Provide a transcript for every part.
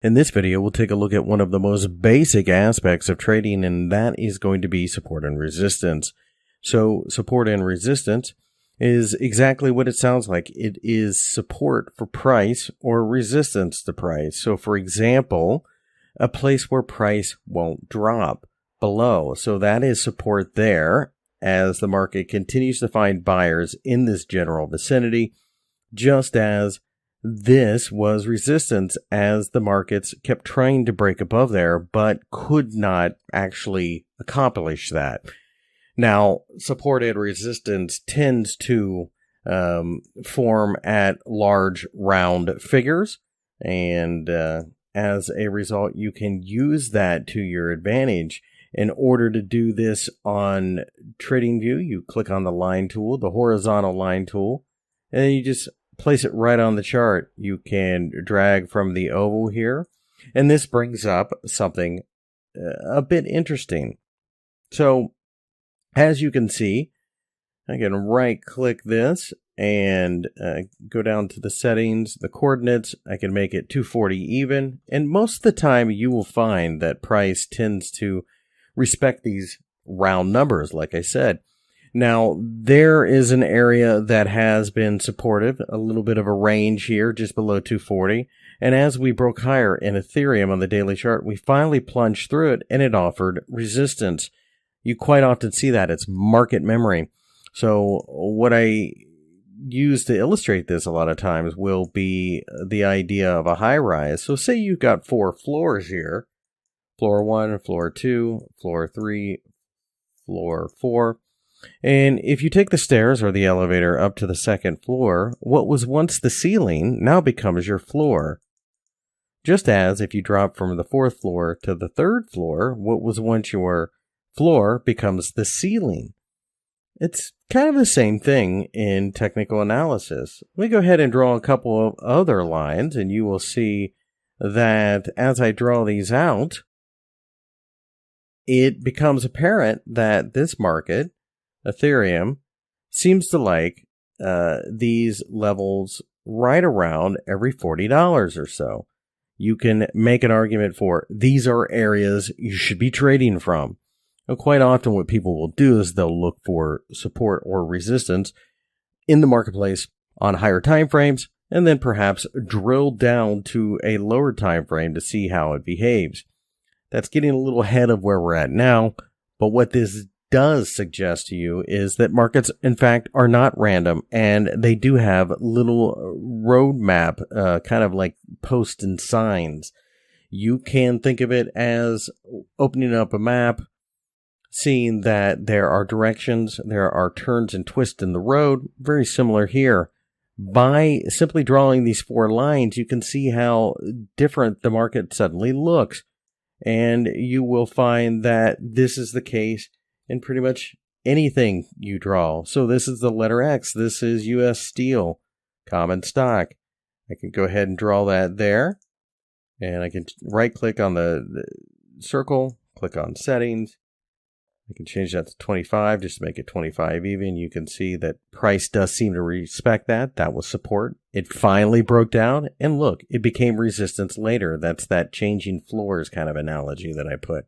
In this video, we'll take a look at one of the most basic aspects of trading, and that is going to be support and resistance. So support and resistance is exactly what it sounds like. It is support for price or resistance to price. So for example, a place where price won't drop below. So that is support there as the market continues to find buyers in this general vicinity, just as this was resistance as the markets kept trying to break above there, but could not actually accomplish that. Now, support and resistance tends to form at large round figures, and as a result, you can use that to your advantage. In order to do this on TradingView, you click on the line tool, the horizontal line tool, and you just place it right on the chart. You can drag from the oval here, and this brings up something a bit interesting. So, as you can see, I can right-click this and go down to the settings, the coordinates. I can make it 240 even, and most of the time you will find that price tends to respect these round numbers, like I said. Now, there is an area that has been supportive, a little bit of a range here, just below 240. And as we broke higher in Ethereum on the daily chart, we finally plunged through it, and it offered resistance. You quite often see that. It's market memory. So what I use to illustrate this a lot of times will be the idea of a high rise. So say you've got 4 floors here. Floor 1, floor 2, floor 3, floor 4. And if you take the stairs or the elevator up to the second floor, what was once the ceiling now becomes your floor. Just as if you drop from the 4th floor to the 3rd floor, what was once your floor becomes the ceiling. It's kind of the same thing in technical analysis. Let me go ahead and draw a couple of other lines, and you will see that as I draw these out, it becomes apparent that this market, Ethereum, seems to like these levels right around every $40 or so. You can make an argument for these are areas you should be trading from. Now, quite often what people will do is they'll look for support or resistance in the marketplace on higher time frames, and then perhaps drill down to a lower time frame to see how it behaves. That's getting a little ahead of where we're at now, but what this does suggest to you is that markets, in fact, are not random, and they do have little roadmap, kind of like posts and signs. You can think of it as opening up a map, seeing that there are directions, there are turns and twists in the road, very similar here. By simply drawing these 4 lines, you can see how different the market suddenly looks. And you will find that this is the case in pretty much anything you draw. So this is the letter X. This is U.S. Steel, common stock. I can go ahead and draw that there. And I can right-click on the circle, click on settings. I can change that to 25 just to make it 25 even. You can see that price does seem to respect that. That was support. It finally broke down, and look, it became resistance later. That's that changing floors kind of analogy that I put.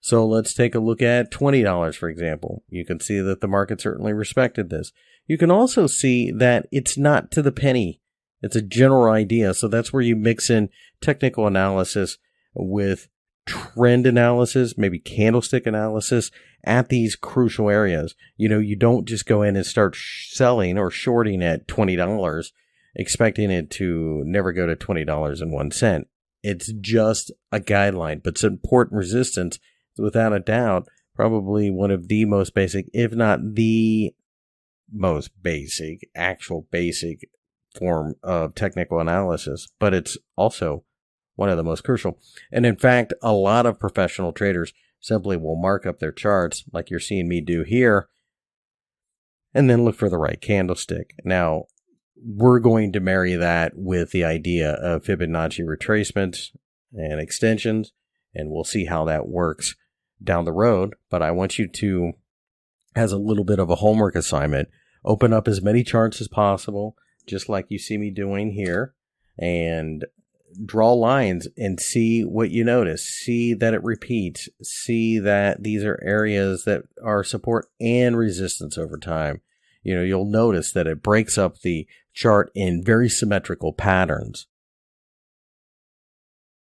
So let's take a look at $20, for example. You can see that the market certainly respected this. You can also see that it's not to the penny. It's a general idea. So that's where you mix in technical analysis with trend analysis, maybe candlestick analysis at these crucial areas. You know, you don't just go in and start selling or shorting at $20, expecting it to never go to $20.01. It's just a guideline, but support and resistance, without a doubt, probably one of the most basic, if not the most basic, actual basic form of technical analysis, but it's also one of the most crucial. And in fact, a lot of professional traders simply will mark up their charts like you're seeing me do here, and then look for the right candlestick. Now, we're going to marry that with the idea of Fibonacci retracements and extensions, and we'll see how that works down the road. But I want you to, as a little bit of a homework assignment, open up as many charts as possible, just like you see me doing here, and draw lines and see what you notice. See that it repeats. See that these are areas that are support and resistance over time. You'll notice that it breaks up the chart in very symmetrical patterns.